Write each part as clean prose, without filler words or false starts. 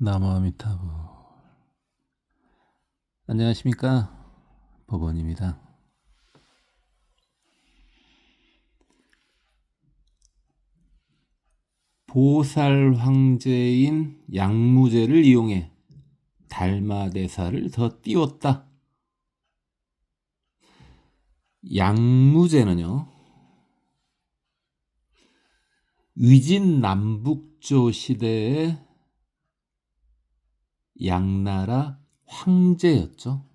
나무아미타부. 안녕하십니까, 법원입니다. 보살 황제인 양무제를 이용해 달마대사를 더 띄웠다. 양무제는요, 위진 남북조 시대의 양나라 황제였죠.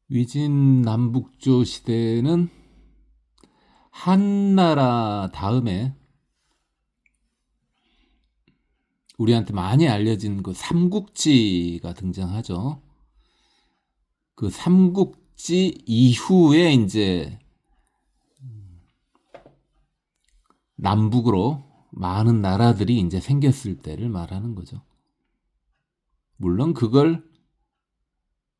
위진 남북조 시대는 한나라 다음에 우리한테 많이 알려진 그 삼국지가 등장하죠. 그 삼국지 이후에 이제 남북으로 많은 나라들이 이제 생겼을 때를 말하는 거죠. 물론 그걸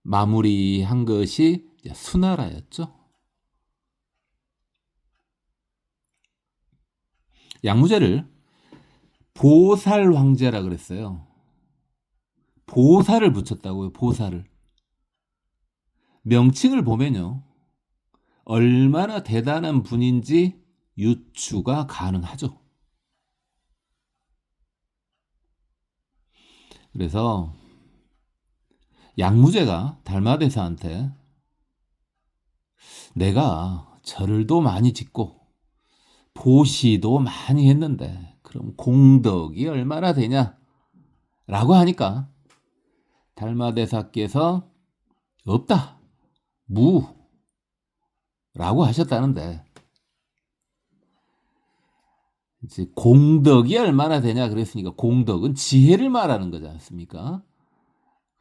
마무리한 것이 수나라였죠. 양무제를 보살 황제라 그랬어요. 보살을 붙였다고요. 보살을. 명칭을 보면요, 얼마나 대단한 분인지 유추가 가능하죠. 그래서 양무제가 달마대사한테 내가 절도 많이 짓고 보시도 많이 했는데 그럼 공덕이 얼마나 되냐? 라고 하니까 달마대사께서 없다, 무라고 하셨다는데, 이제 공덕이 얼마나 되냐 그랬으니까 공덕은 지혜를 말하는 거지 않습니까?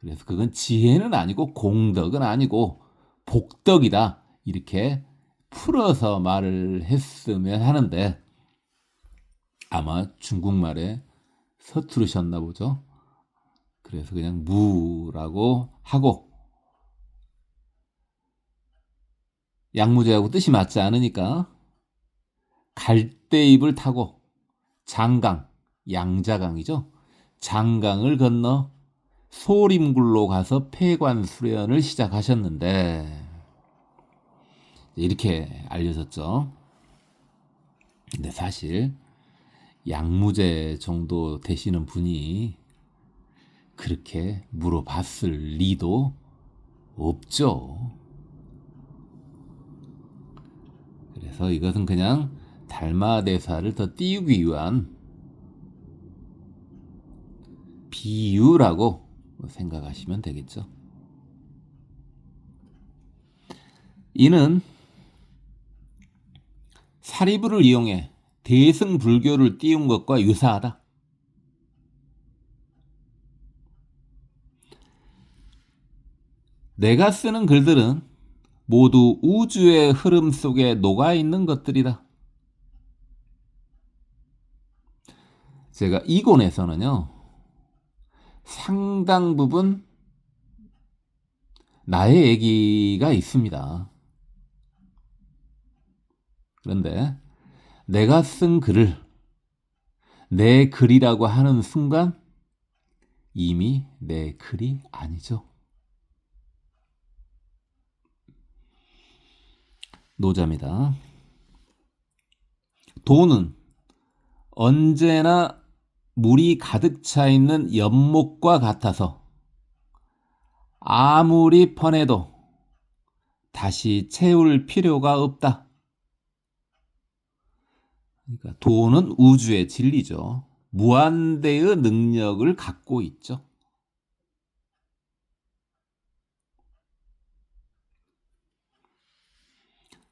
그래서 그건 지혜는 아니고 공덕은 아니고 복덕이다, 이렇게 풀어서 말을 했으면 하는데 아마 중국말에 서투르셨나 보죠. 그래서 그냥 무라고 하고, 양무제하고 뜻이 맞지 않으니까 갈대입을 타고 장강, 양자강이죠, 장강을 건너 소림굴로 가서 폐관 수련을 시작하셨는데 이렇게 알려졌죠. 근데 사실 양무제 정도 되시는 분이 그렇게 물어봤을 리도 없죠. 그래서 이것은 그냥 달마대사를 더 띄우기 위한 비유라고 생각하시면 되겠죠. 이는 사리부를 이용해 대승불교를 띄운 것과 유사하다. 내가 쓰는 글들은 모두 우주의 흐름 속에 녹아있는 것들이다. 제가 이곤에서는요, 상당 부분 나의 얘기가 있습니다. 그런데 내가 쓴 글을 내 글이라고 하는 순간 이미 내 글이 아니죠. 노자입니다. 도는 언제나 물이 가득 차 있는 연못과 같아서 아무리 퍼내도 다시 채울 필요가 없다. 그러니까 도는 우주의 진리죠. 무한대의 능력을 갖고 있죠.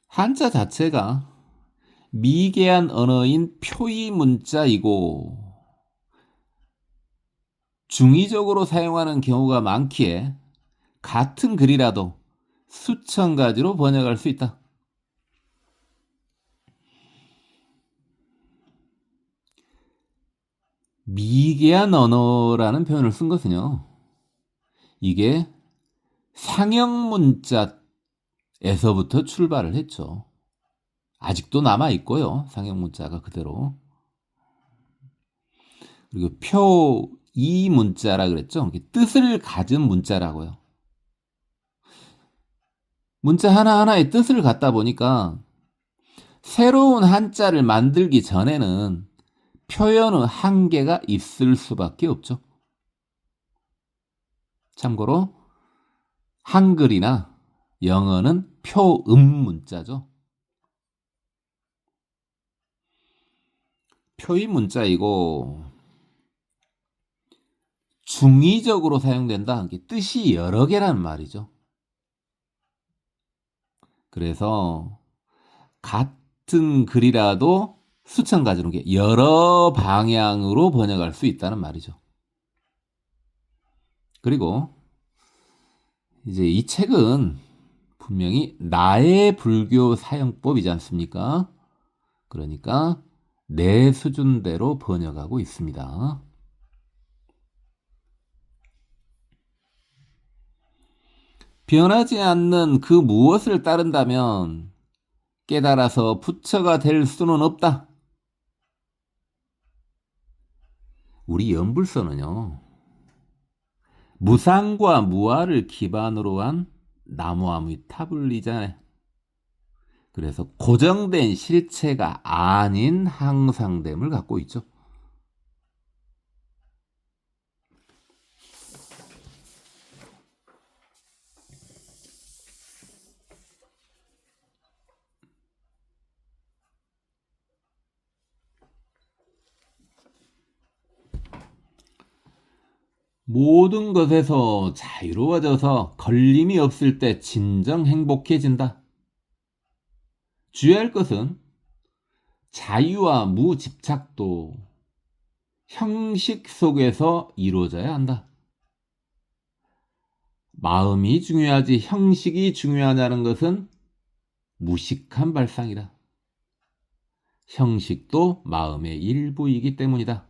한자 자체가 미개한 언어인 표의 문자이고 중의적으로 사용하는 경우가 많기에 같은 글이라도 수천 가지로 번역할 수 있다. 미개한 언어라는 표현을 쓴 것은요, 이게 상형 문자에서부터 출발을 했죠. 아직도 남아 있고요. 상형 문자가 그대로. 그리고 표이 문자라 그랬죠. 뜻을 가진 문자라고요. 문자 하나하나에 뜻을 갖다 보니까 새로운 한자를 만들기 전에는 표현의 한계가 있을 수밖에 없죠. 참고로 한글이나 영어는 표음 문자죠. 표임 문자이고 중의적으로 사용된다. 뜻이 여러 개라는 말이죠. 그래서 같은 글이라도 수천 가지로 여러 방향으로 번역할 수 있다는 말이죠. 그리고 이제 이 책은 분명히 나의 불교 사용법이지 않습니까? 그러니까 내 수준대로 번역하고 있습니다. 변하지 않는 그 무엇을 따른다면 깨달아서 부처가 될 수는 없다. 우리 연불서는요, 무상과 무아를 기반으로 한 나무아무이 타불리잖아요. 그래서 고정된 실체가 아닌 항상됨을 갖고 있죠. 모든 것에서 자유로워져서 걸림이 없을 때 진정 행복해진다. 주의할 것은 자유와 무집착도 형식 속에서 이루어져야 한다. 마음이 중요하지 형식이 중요하냐는 것은 무식한 발상이다. 형식도 마음의 일부이기 때문이다.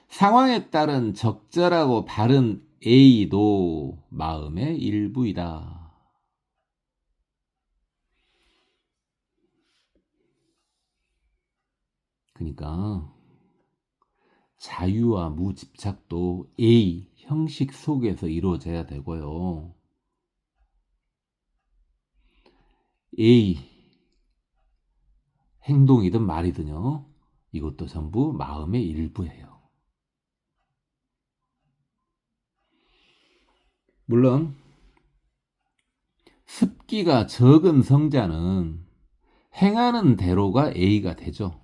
상황에 따른 적절하고 바른 A도 마음의 일부이다. 그러니까 자유와 무집착도 A, 형식 속에서 이루어져야 되고요. A, 행동이든 말이든요. 이것도 전부 마음의 일부예요. 물론 습기가 적은 성자는 행하는 대로가 A가 되죠.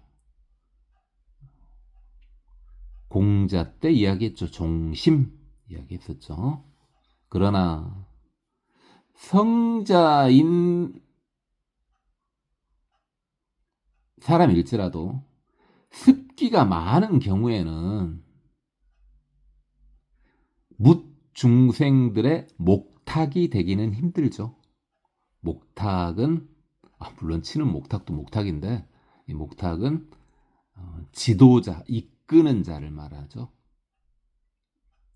공자 때 이야기했죠. 종심 이야기했었죠. 그러나 성자인 사람일지라도 습기가 많은 경우에는 묻중생들의 목탁이 되기는 힘들죠. 목탁은 물론 치는 목탁도 목탁인데 이 목탁은 지도자, 이끄는 자를 말하죠.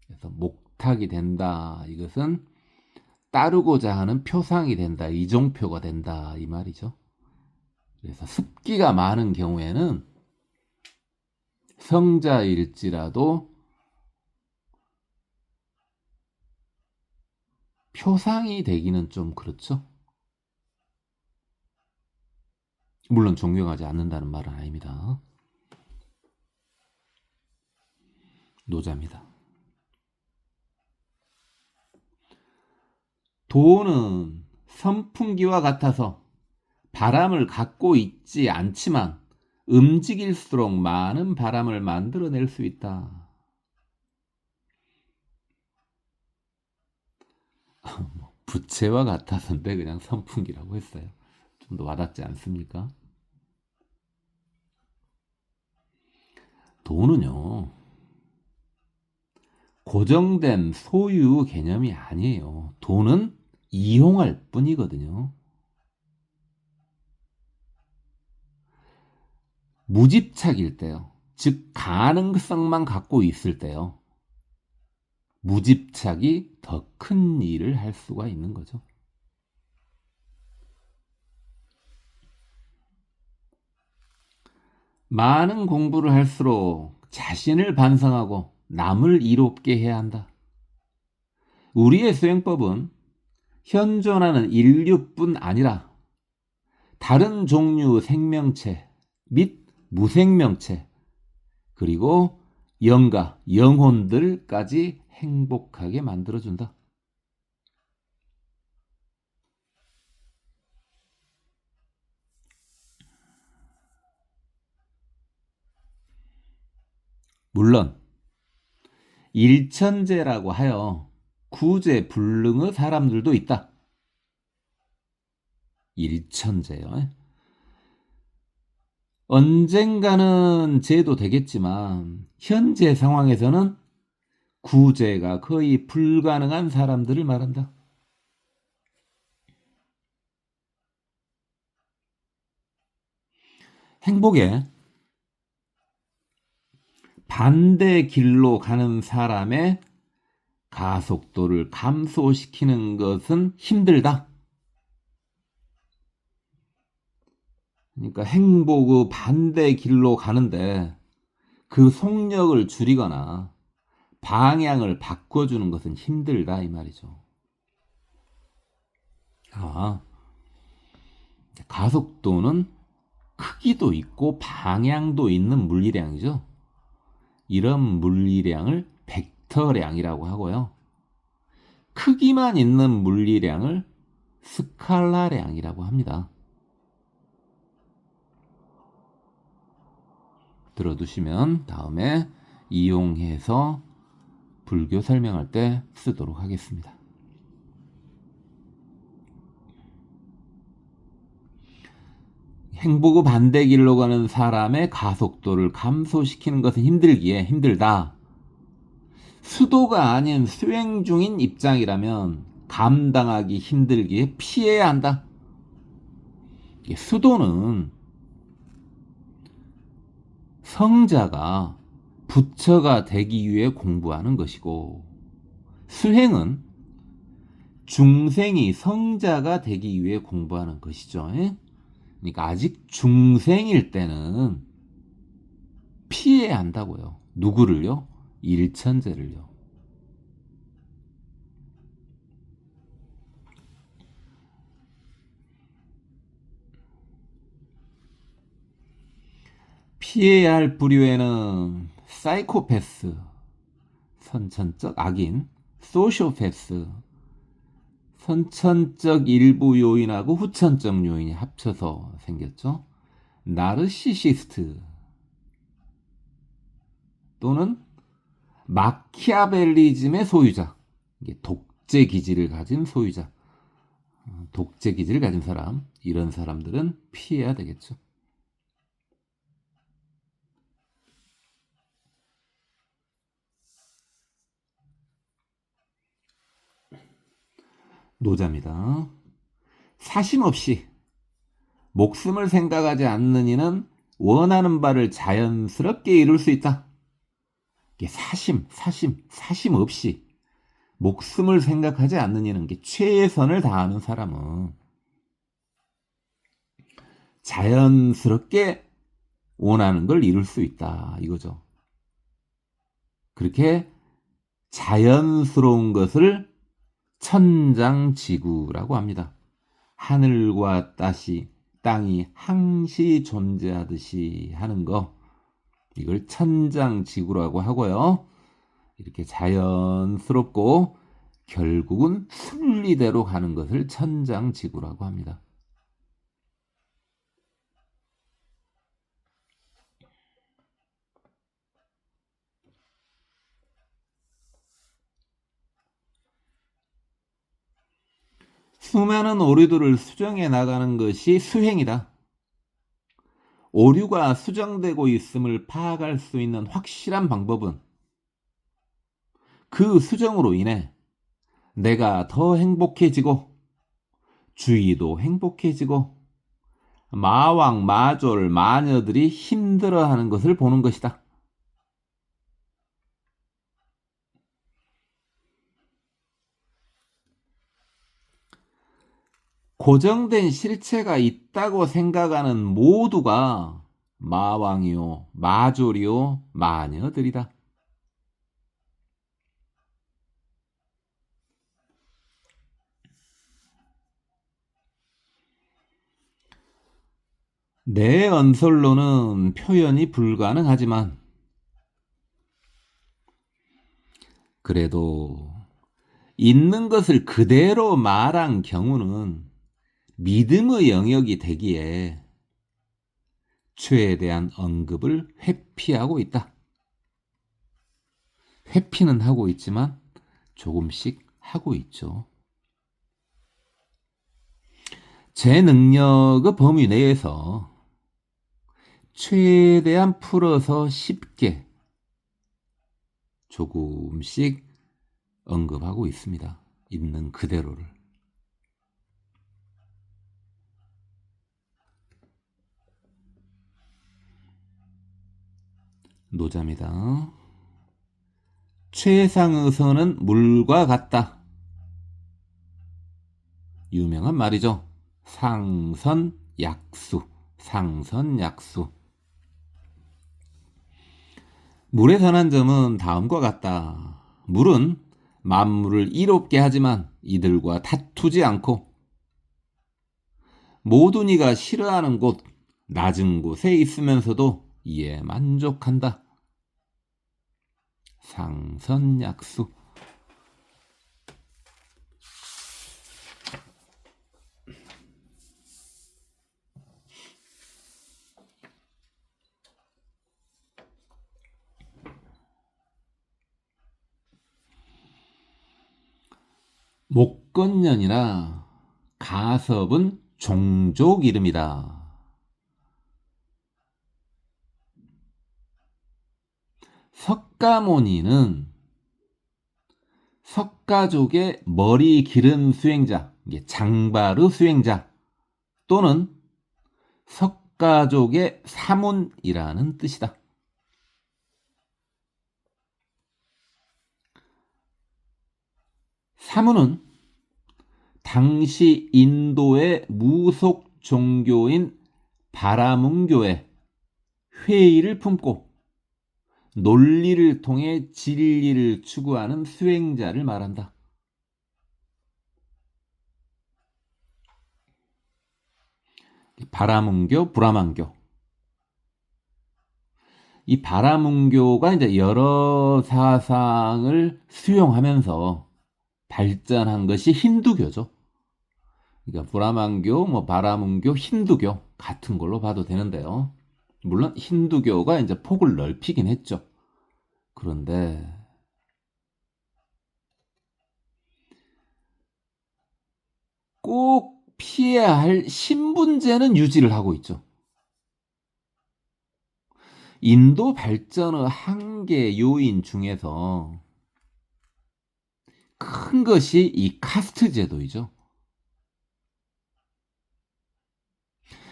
그래서 목탁이 된다. 이것은 따르고자 하는 표상이 된다. 이종표가 된다. 이 말이죠. 그래서 습기가 많은 경우에는 성자일지라도 표상이 되기는 좀 그렇죠. 물론 존경하지 않는다는 말은 아닙니다. 노자입니다. 도는 선풍기와 같아서 바람을 갖고 있지 않지만 움직일수록 많은 바람을 만들어낼 수 있다. 부채와 같아서인데 그냥 선풍기라고 했어요. 좀 더 와닿지 않습니까? 도는요, 고정된 소유 개념이 아니에요. 도는 이용할 뿐이거든요. 무집착일 때요. 즉 가능성만 갖고 있을 때요. 무집착이 더 큰 일을 할 수가 있는 거죠. 많은 공부를 할수록 자신을 반성하고 남을 이롭게 해야 한다. 우리의 수행법은 현존하는 인류뿐 아니라 다른 종류 생명체 및 무생명체 그리고 영가, 영혼들까지 행복하게 만들어준다. 물론 일천재라고 하여 구제불능의 사람들도 있다. 일천재요. 언젠가는 제도 되겠지만 현재 상황에서는 구제가 거의 불가능한 사람들을 말한다. 행복에 반대 길로 가는 사람의 가속도를 감소시키는 것은 힘들다. 그러니까 행복의 반대 길로 가는데 그 속력을 줄이거나 방향을 바꿔주는 것은 힘들다 이 말이죠. 가속도는 크기도 있고 방향도 있는 물리량이죠. 이런 물리량을 벡터량이라고 하고요. 크기만 있는 물리량을 스칼라량이라고 합니다. 들어두시면 다음에 이용해서 불교 설명할 때 쓰도록 하겠습니다. 행복의 반대 길로 가는 사람의 가속도를 감소시키는 것은 힘들다. 수도가 아닌 수행 중인 입장이라면 감당하기 힘들기에 피해야 한다. 수도는 성자가 부처가 되기 위해 공부하는 것이고 수행은 중생이 성자가 되기 위해 공부하는 것이죠. 그러니까 아직 중생일 때는 피해야 한다고요. 누구를요? 일천재를요. 피해야 할 부류에는 사이코패스, 선천적 악인, 소시오패스, 선천적 일부 요인하고 후천적 요인이 합쳐서 생겼죠. 나르시시스트 또는 마키아벨리즘의 소유자, 이게 독재 기질을 가진 소유자, 독재 기질을 가진 사람, 이런 사람들은 피해야 되겠죠. 노자입니다. 사심 없이 목숨을 생각하지 않는 이는 원하는 바를 자연스럽게 이룰 수 있다. 사심 없이 목숨을 생각하지 않는 이는 최선을 다하는 사람은 자연스럽게 원하는 걸 이룰 수 있다 이거죠. 그렇게 자연스러운 것을 천장지구라고 합니다. 하늘과 땅이 항시 존재하듯이 하는 거, 이걸 천장지구라고 하고요. 이렇게 자연스럽고 결국은 순리대로 가는 것을 천장지구라고 합니다. 수많은 오류들을 수정해 나가는 것이 수행이다. 오류가 수정되고 있음을 파악할 수 있는 확실한 방법은 그 수정으로 인해 내가 더 행복해지고 주위도 행복해지고 마왕, 마졸, 마녀들이 힘들어하는 것을 보는 것이다. 고정된 실체가 있다고 생각하는 모두가 마왕이요, 마졸이요, 마녀들이다. 내 언설로는 표현이 불가능하지만 그래도 있는 것을 그대로 말한 경우는 믿음의 영역이 되기에 죄에 대한 언급을 회피하고 있다. 회피는 하고 있지만 조금씩 하고 있죠. 제 능력의 범위 내에서 최대한 풀어서 쉽게 조금씩 언급하고 있습니다. 있는 그대로를. 노자입니다. 최상의 선은 물과 같다. 유명한 말이죠. 상선약수. 상선약수. 물의 선한 점은 다음과 같다. 물은 만물을 이롭게 하지만 이들과 다투지 않고 모든 이가 싫어하는 곳, 낮은 곳에 있으면서도 이에 만족한다. 상선약수. 목건년이나 가섭은 종족 이름이다. 석가모니는 석가족의 머리 기른 수행자, 장바르 수행자 또는 석가족의 사문이라는 뜻이다. 사문은 당시 인도의 무속 종교인 바라문교의 회의를 품고 논리를 통해 진리를 추구하는 수행자를 말한다. 바라문교, 브라만교. 이 바라문교가 이제 여러 사상을 수용하면서 발전한 것이 힌두교죠. 그러니까 브라만교, 바라문교, 힌두교 같은 걸로 봐도 되는데요. 물론 힌두교가 이제 폭을 넓히긴 했죠. 그런데 꼭 피해야 할 신분제는 유지를 하고 있죠. 인도 발전의 한계 요인 중에서 큰 것이 이 카스트 제도이죠.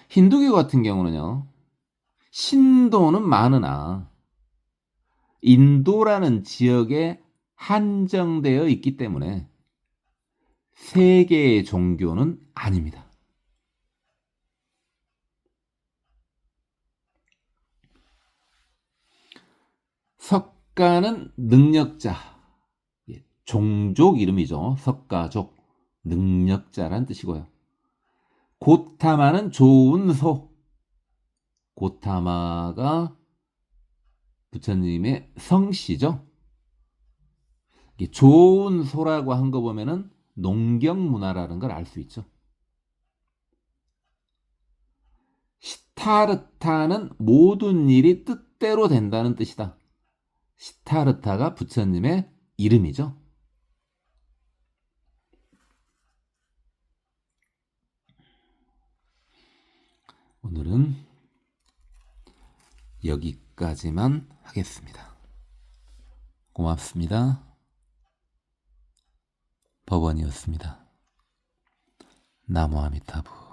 힌두교 같은 경우는요, 신도는 많으나 인도라는 지역에 한정되어 있기 때문에 세계의 종교는 아닙니다. 석가는 능력자, 종족 이름이죠. 석가족, 능력자란 뜻이고요. 고타마는 좋은 소, 고타마가 부처님의 성씨죠. 좋은 소라고 한 거 보면은 농경 문화라는 걸 알 수 있죠. 시타르타는 모든 일이 뜻대로 된다는 뜻이다. 시타르타가 부처님의 이름이죠. 오늘은 여기까지만 하겠습니다. 고맙습니다. 법원이었습니다. 나무 아미타부.